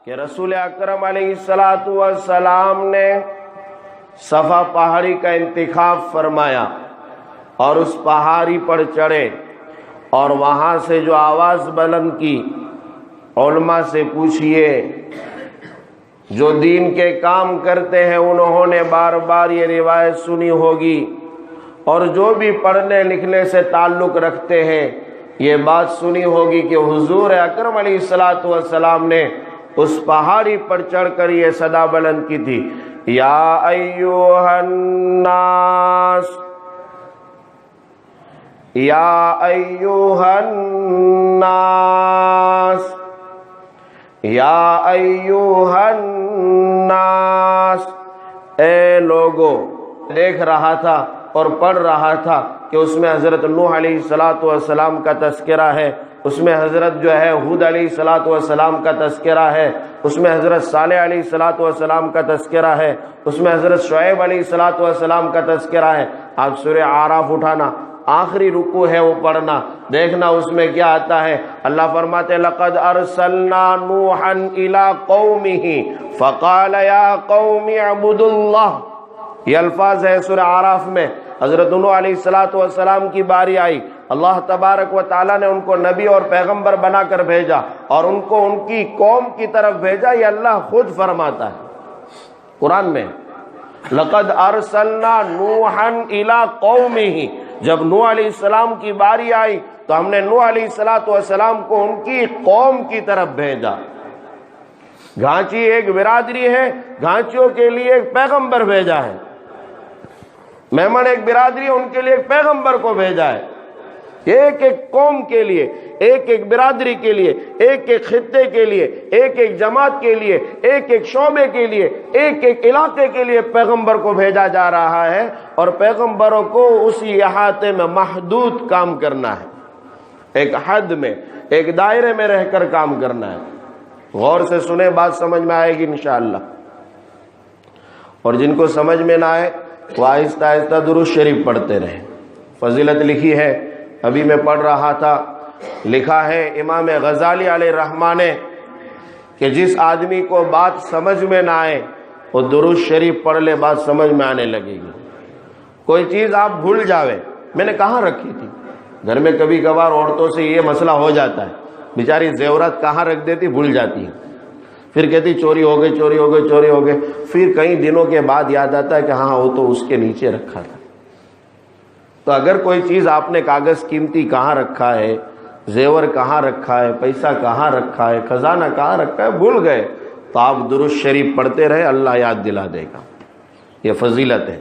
کہ رسول اکرم علیہ الصلوۃ والسلام نے صفا پہاڑی کا انتخاب فرمایا اور اس پہاڑی پر چڑھے اور وہاں سے جو آواز بلند کی، علماء سے پوچھئے جو دین کے کام کرتے ہیں انہوں نے بار بار یہ روایت سنی ہوگی، اور جو بھی پڑھنے لکھنے سے تعلق رکھتے ہیں یہ بات سنی ہوگی کہ حضور اکرم علیہ الصلوۃ والسلام نے اس پہاڑی پر چڑھ کر یہ صدا بلند کی تھی، یا ایھا الناس، یا ایھا الناس، یا ایھا الناس، اے لوگو۔ دیکھ رہا تھا اور پڑھ رہا تھا کہ اس میں حضرت نوح علیہ الصلوۃ والسلام کا تذکرہ ہے، اس میں حضرت جو ہے ہود علیہ الصلوۃ والسلام کا تذکرہ ہے، اس میں حضرت صالح علیہ الصلوۃ والسلام کا تذکرہ ہے، اس میں حضرت شعیب علیہ الصلوۃ والسلام کا تذکرہ ہے۔ آپ سورہ اعراف اٹھانا، آخری رکوع ہے وہ پڑھنا، دیکھنا اس میں کیا آتا ہے۔ اللہ فرماتے لقد ارسلنا نوحا الى قومه فقال یا قوم اعبدوا اللہ، یہ الفاظ ہے سورہ اعراف میں۔ حضرت نوح علیہ الصلوۃ والسلام کی باری آئی، اللہ تبارک و تعالیٰ نے ان کو نبی اور پیغمبر بنا کر بھیجا اور ان کو ان کی قوم کی طرف بھیجا، یہ اللہ خود فرماتا ہے قرآن میں، لقد ارسلنا نوحا الى قومه۔ جب نوح علیہ السلام کی باری آئی تو ہم نے نوح علیہ الصلوۃ والسلام کو ان کی قوم کی طرف بھیجا۔ گھانچی ایک برادری ہے، گھانچیوں کے لیے ایک پیغمبر بھیجا ہے، میمن ایک برادری ہے، ان کے لیے ایک پیغمبر کو بھیجا ہے، ایک ایک قوم کے لیے، ایک ایک برادری کے لیے، ایک ایک خطے کے لیے، ایک ایک جماعت کے لیے، ایک ایک شعبے کے لیے، ایک ایک علاقے کے لیے پیغمبر کو بھیجا جا رہا ہے، اور پیغمبروں کو اسی احاطے میں محدود کام کرنا ہے، ایک حد میں، ایک دائرے میں رہ کر کام کرنا ہے۔ غور سے سنیں، بات سمجھ میں آئے گی انشاءاللہ، اور جن کو سمجھ میں نہ آئے وہ آہستہ آہستہ درود شریف پڑھتے رہیں۔ فضیلت لکھی ہے، ابھی میں پڑھ رہا تھا، لکھا ہے امام غزالی علیہ الرحمہ نے کہ جس آدمی کو بات سمجھ میں نہ آئے وہ درود شریف پڑھ لے، بات سمجھ میں آنے لگے گی۔ کوئی چیز آپ بھول جاوے، میں نے کہاں رکھی تھی، گھر میں کبھی کبھار عورتوں سے یہ مسئلہ ہو جاتا ہے، بیچاری زیورات کہاں رکھ دیتی، بھول جاتی ہے، پھر کہتی چوری ہو گئے، چوری ہو گئے، چوری ہو گئے، پھر کئی دنوں کے بعد یاد آتا ہے کہ ہاں وہ تو اس کے نیچے رکھا تھا۔ تو اگر کوئی چیز آپ نے کاغذ قیمتی کہاں رکھا ہے، زیور کہاں رکھا ہے، پیسہ کہاں رکھا ہے، خزانہ کہاں رکھا ہے، بھول گئے، تو آپ درود شریف پڑھتے رہے، اللہ یاد دلا دے گا، یہ فضیلت ہے۔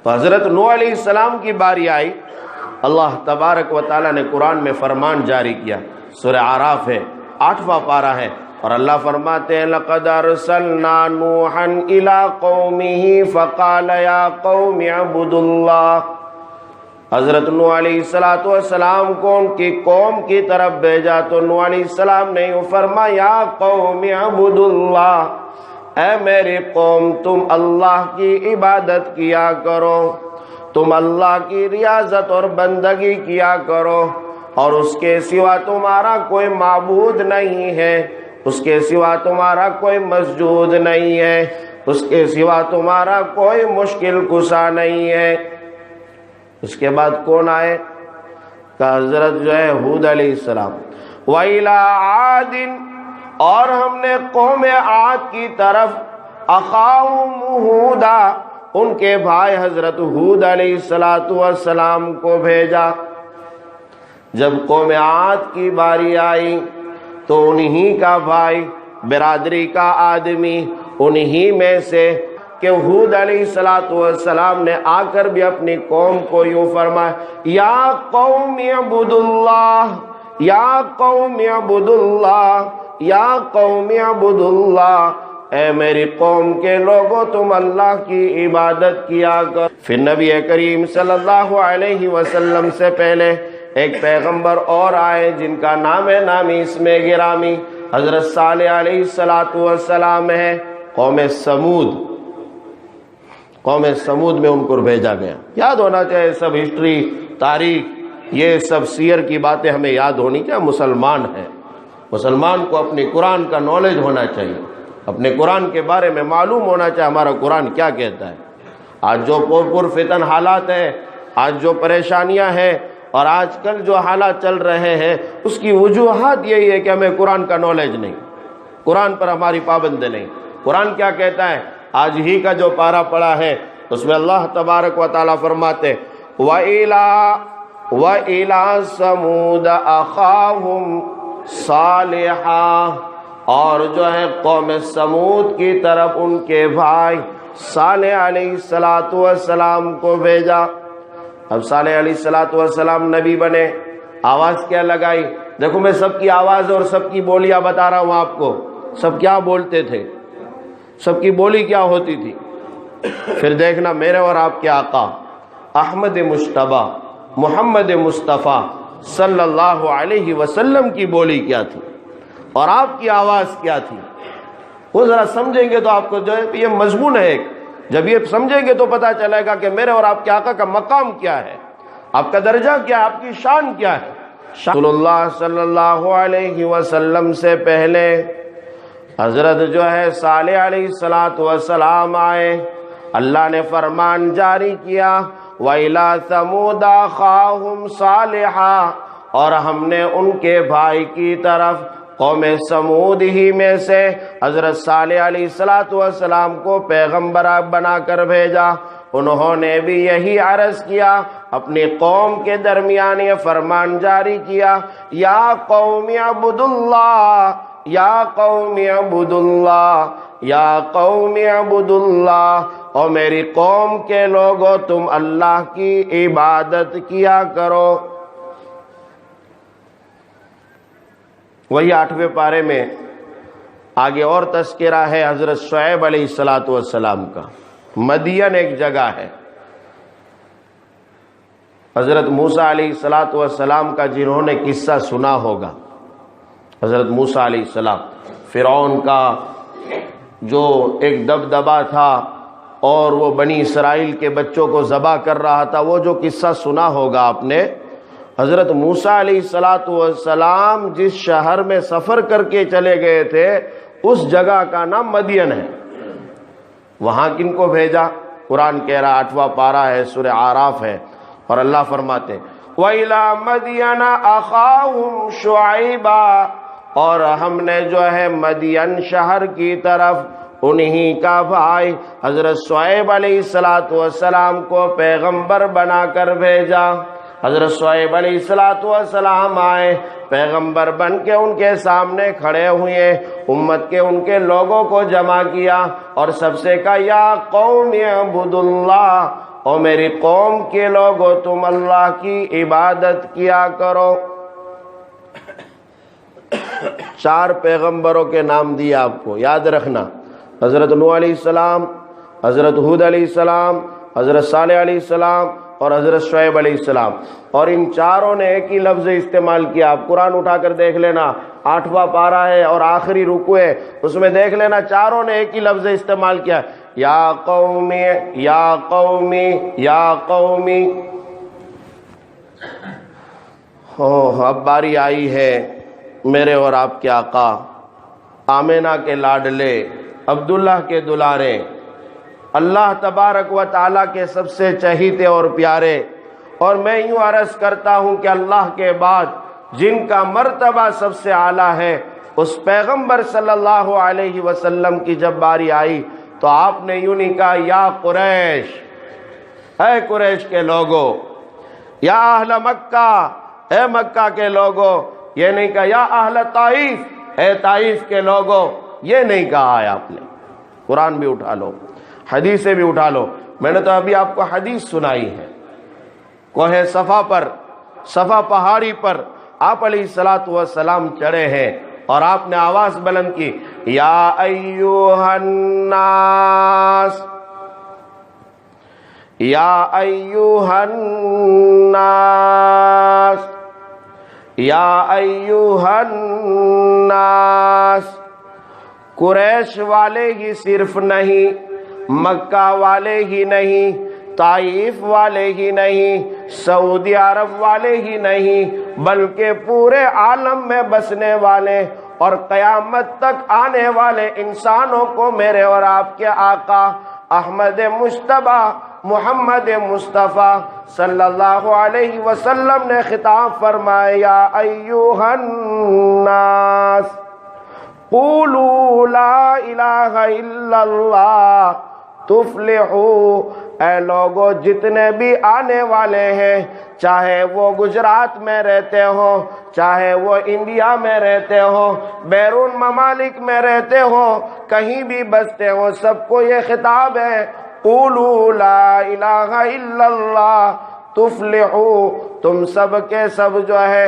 تو حضرت نوح علیہ السلام کی باری آئی، اللہ تبارک و تعالیٰ نے قرآن میں فرمان جاری کیا، سورہ اعراف ہے، 8واں پارہ ہے، اور اللہ فرماتے ہیں لقد ارسلنا نوحا الى قومه فقال یا قوم اعبدوا اللہ۔ حضرت نوح علیہ السلام کو ان کی قوم کی طرف بھیجا تو نوح علیہ السلام نے یوں فرمایا یا قوم اعبدوا اللہ، اے میری قوم تم اللہ کی عبادت کیا کرو، تم اللہ کی ریاضت اور بندگی کیا کرو، اور اس کے سوا تمہارا کوئی معبود نہیں ہے، اس کے سوا تمہارا کوئی مسجود نہیں ہے، اس کے سوا تمہارا کوئی مشکل کشا نہیں ہے۔ اس کے بعد کون آئے؟ کہ حضرت جو ہے ہود علیہ السلام، وَإِلَىٰ عَادٍ، اور ہم نے قوم عاد کی طرف أَخَاهُمْ هُودًا، ان کے بھائی حضرت ہود علیہ السلام کو بھیجا۔ جب قوم عاد کی باری آئی تو انہی کا بھائی، برادری کا آدمی، انہی میں سے کہ ہود علیہ السلام نے آ کر بھی اپنی قوم کو یوں فرمایا یا قوم اعبدوا اللہ، یا قوم اعبدوا اللہ، یا قوم اعبدوا اللہ، اے میری قوم کے لوگوں تم اللہ کی عبادت کیا کر۔ پھر نبی کریم صلی اللہ علیہ وسلم سے پہلے ایک پیغمبر اور آئے جن کا نام نامی اسم گرامی حضرت صالح علیہ السلام ہے، قوم سمود۔ قوم سمود میں ان کو بھیجا گیا۔ یاد ہونا چاہیے سب ہسٹری، تاریخ، یہ سب سیر کی باتیں ہمیں یاد ہونی چاہیے، مسلمان ہیں مسلمان کو اپنے قرآن کا نالج ہونا چاہیے، اپنے قرآن کے بارے میں معلوم ہونا چاہیے ہمارا قرآن کیا کہتا ہے۔ آج جو پرفتن حالات ہیں، آج جو پریشانیاں ہیں اور آج کل جو حالات چل رہے ہیں، اس کی وجوہات یہی ہے کہ ہمیں قرآن کا نالج نہیں، قرآن پر ہماری پابند نہیں۔ قرآن کیا کہتا ہے؟ آج ہی کا جو پارہ پڑا ہے اس میں اللہ تبارک و تعالیٰ فرماتے وَإِلَىٰ ثَمُودَ أَخَاهُمْ صَالِحًا، اور جو ہے قوم سمود کی طرف ان کے بھائی صالح علیہ السلام کو بھیجا۔ اب صالح علیہ السلام نبی بنے، آواز کیا لگائی؟ دیکھو میں سب کی آواز اور سب کی بولیاں بتا رہا ہوں آپ کو، سب کیا بولتے تھے، سب کی بولی کیا ہوتی تھی۔ پھر دیکھنا میرے اور آپ کے آقا احمد مجتبیٰ محمد مصطفیٰ صلی اللہ علیہ وسلم کی بولی کیا تھی اور آپ کی آواز کیا تھی۔ وہ ذرا سمجھیں گے تو آپ کو جو ہے یہ مضمون ہے ایک، جب یہ سمجھیں گے تو پتہ چلے گا کہ میرے اور آپ کے آقا کا مقام کیا ہے، آپ کا درجہ کیا ہے، آپ کی شان کیا ہے۔ رسول اللہ صلی اللہ علیہ وسلم سے پہلے حضرت جو ہے صالح علیہ السلام آئے، اللہ نے فرمان جاری کیا وَإِلَىٰ ثَمُودَ أَخَاهُمْ صَالِحًا، اور ہم نے ان کے بھائی کی طرف قوم سمود ہی میں سے حضرت صالح علیہ السلام کو پیغمبر بنا کر بھیجا۔ انہوں نے بھی یہی عرض کیا، اپنی قوم کے درمیان یہ فرمان جاری کیا، یا قوم اعبدوا اللہ، یا قوم اعبدوا اللہ، یا قوم اعبدوا اللہ، اور میری قوم کے لوگوں تم اللہ کی عبادت کیا کرو۔ وہی 8ویں پارے میں آگے اور تذکرہ ہے حضرت شعیب علیہ السلام کا۔ مدین ایک جگہ ہے، حضرت موسیٰ علیہ السلام کا جنہوں نے قصہ سنا ہوگا، حضرت موسیٰ علیہ السلام، فرعون کا جو ایک دبدبا تھا اور وہ بنی اسرائیل کے بچوں کو ذبح کر رہا تھا، وہ جو قصہ سنا ہوگا آپ نے، حضرت موسیٰ علیہ السلام جس شہر میں سفر کر کے چلے گئے تھے اس جگہ کا نام مدین ہے۔ وہاں کن کو بھیجا؟ قرآن کہہ رہا 8واں پارہ ہے، سورہ اعراف ہے، اور اللہ فرماتے وَإِلَىٰ مَدْيَنَ أَخَاهُمْ شُعَيْبًا، اور ہم نے جو ہے مدین شہر کی طرف انہی کا بھائی حضرت شعیب علیہ السلام کو پیغمبر بنا کر بھیجا۔ حضرت شعیب علیہ السلام آئے، پیغمبر بن کے ان کے سامنے کھڑے ہوئے، امت کے ان کے لوگوں کو جمع کیا اور سب سے کہا یا قوم اعبدوا اللہ، اور میری قوم کے لوگوں تم اللہ کی عبادت کیا کرو۔ 4 پیغمبروں کے نام دیے آپ کو، یاد رکھنا، حضرت نوح علیہ السلام، حضرت ہود علیہ السلام، حضرت صالح علیہ السلام اور حضرت شعیب علیہ السلام، اور ان چاروں نے ایک ہی لفظ استعمال کیا۔ آپ قرآن اٹھا کر دیکھ لینا، 8واں پارہ ہے اور آخری رکوع ہے، اس میں دیکھ لینا چاروں نے ایک ہی لفظ استعمال کیا، یا قومی، یا قومی، یا قومی۔ اب باری آئی ہے میرے اور آپ کے آقا، آمینہ کے لاڈلے، عبداللہ کے دلارے، اللہ تبارک و تعالیٰ کے سب سے چہیتے اور پیارے، اور میں یوں عرض کرتا ہوں کہ اللہ کے بعد جن کا مرتبہ سب سے اعلیٰ ہے، اس پیغمبر صلی اللہ علیہ وسلم کی جب باری آئی تو آپ نے یوں نہیں کہا یا قریش، اے قریش کے لوگوں، یا اہل مکہ، اے مکہ کے لوگوں، یہ نہیں کہا یا اہل طائف، اے طائف کے لوگوں، یہ نہیں کہا ہے آپ نے۔ قرآن بھی اٹھا لو، حدیثیں بھی اٹھا لو، میں نے تو ابھی آپ کو حدیث سنائی ہے، کوہ صفا پر، صفا پہاڑی پر آپ علیہ السلام چڑھے ہیں اور آپ نے آواز بلند کی، یا ایوہ الناس، یا ایوہ الناس، یا ایوہ الناس۔ قریش والے ہی صرف نہیں، مکہ والے ہی نہیں، طائف والے ہی نہیں، سعودی عرب والے ہی نہیں، بلکہ پورے عالم میں بسنے والے اور قیامت تک آنے والے انسانوں کو میرے اور آپ کے آقا احمد مجتبی محمد مصطفیٰ صلی اللہ علیہ وسلم نے خطاب فرمایا، یا ایھا الناس قولوا لا الہ الا اللہ تفلحوا، اے لوگو جتنے بھی آنے والے ہیں، چاہے وہ گجرات میں رہتے ہو، چاہے وہ انڈیا میں رہتے ہو، بیرون ممالک میں رہتے ہو، کہیں بھی بستے ہو، سب کو یہ خطاب ہے، قولوا لا الہ الا اللہ تفلحوا، تم سب کے سب جو ہے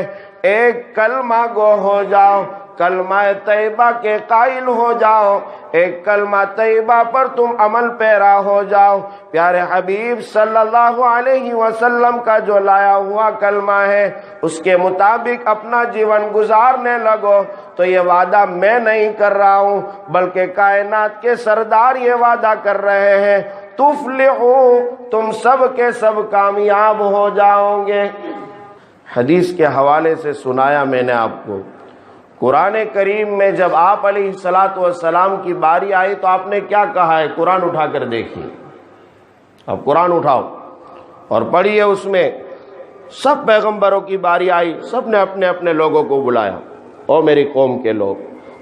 ایک کلمہ گو ہو جاؤ، کلمہ طیبہ کے قائل ہو جاؤ، ایک کلمہ طیبہ پر تم عمل پیرا ہو جاؤ۔ پیارے حبیب صلی اللہ علیہ وسلم کا جو لایا ہوا کلمہ ہے اس کے مطابق اپنا جیون گزارنے لگو، تو یہ وعدہ میں نہیں کر رہا ہوں بلکہ کائنات کے سردار یہ وعدہ کر رہے ہیں، تفلحوا، تم سب کے سب کامیاب ہو جاؤ گے۔ حدیث کے حوالے سے سنایا میں نے آپ کو، قرآن کریم میں جب آپ علیہ الصلاۃ والسلام کی باری آئی تو آپ نے کیا کہا ہے؟ قرآن اٹھا کر دیکھیے، اب قرآن اٹھاؤ اور پڑھیے، اس میں سب پیغمبروں کی باری آئی، سب نے اپنے اپنے لوگوں کو بلایا، او میری قوم کے لوگ،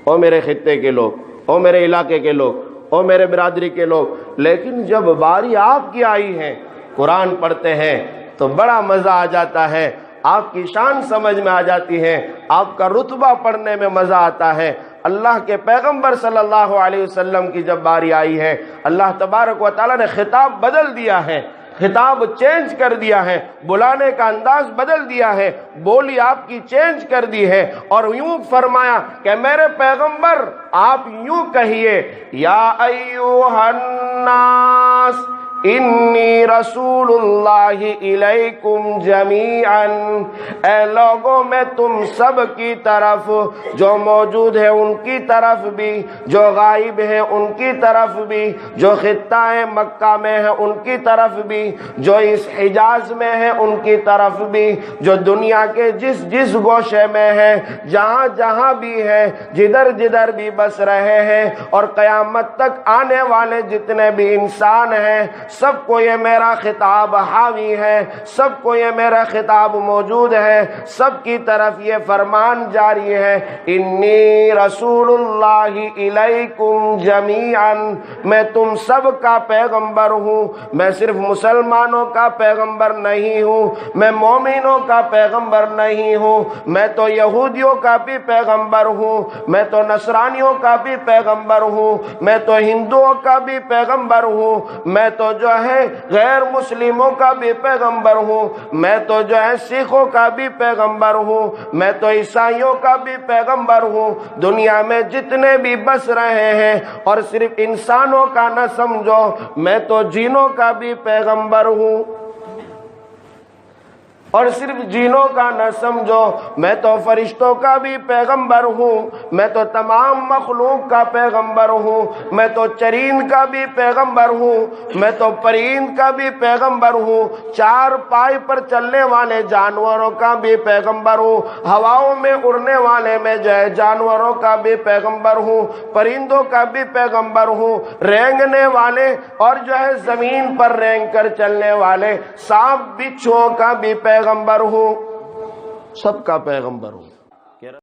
او میرے خطے کے لوگ، او میرے علاقے کے لوگ، او میرے برادری کے لوگ۔ لیکن جب باری آپ کی آئی ہے، قرآن پڑھتے ہیں تو بڑا مزہ آ جاتا ہے، آپ کی شان سمجھ میں آ جاتی ہے، آپ کا رتبہ پڑھنے میں مزہ آتا ہے۔ اللہ کے پیغمبر صلی اللہ علیہ وسلم کی جب باری آئی ہے، اللہ تبارک و تعالیٰ نے خطاب بدل دیا ہے، خطاب چینج کر دیا ہے، بلانے کا انداز بدل دیا ہے، بولی آپ کی چینج کر دی ہے، اور یوں فرمایا کہ میرے پیغمبر آپ یوں کہیے، یا ایھا الناس انی رسول اللہ الیکم جمیعا، اے لوگوں میں تم سب کی طرف، جو موجود ہے ان کی طرف بھی، جو غائب ہے ان کی طرف بھی، جو خطہ مکہ میں ہے ان کی طرف بھی، جو اس حجاز میں ہے ان کی طرف بھی، جو دنیا کے جس جس گوشے میں ہے، جہاں جہاں بھی ہے، جدھر جدھر بھی بس رہے ہیں، اور قیامت تک آنے والے جتنے بھی انسان ہیں، سب کو یہ میرا خطاب حاوی ہے، سب کو یہ میرا خطاب موجود ہے، سب کی طرف یہ فرمان جاری ہے، انی رسول اللہ الیکم جمیعا، میں تم سب کا پیغمبر ہوں، میں صرف مسلمانوں کا پیغمبر نہیں ہوں، میں مومنوں کا پیغمبر نہیں ہوں، میں تو یہودیوں کا بھی پیغمبر ہوں، میں تو نصرانیوں کا بھی پیغمبر ہوں، میں تو ہندوؤں کا بھی پیغمبر ہوں، میں تو جو ہے غیر مسلموں کا بھی پیغمبر ہوں، میں تو جو ہے سکھوں کا بھی پیغمبر ہوں، میں تو عیسائیوں کا بھی پیغمبر ہوں، دنیا میں جتنے بھی بس رہے ہیں، اور صرف انسانوں کا نہ سمجھو، میں تو جنوں کا بھی پیغمبر ہوں، اور صرف جنوں کا نہ سمجھو، میں تو فرشتوں کا بھی پیغمبر ہوں، میں تو تمام مخلوق کا پیغمبر ہوں، میں تو چرند کا بھی پیغمبر ہوں، میں تو پرند کا بھی پیغمبر ہوں، چار پائے پر چلنے والے جانوروں کا بھی پیغمبر ہوں، ہواؤں میں اڑنے والے میں جو ہے جانوروں کا بھی پیغمبر ہوں، پرندوں کا بھی پیغمبر ہوں، رینگنے والے اور جو ہے زمین پر رینگ کر چلنے والے سانپ بچھوؤں کا بھی پیغمبر ہوں، سب کا پیغمبر ہوں۔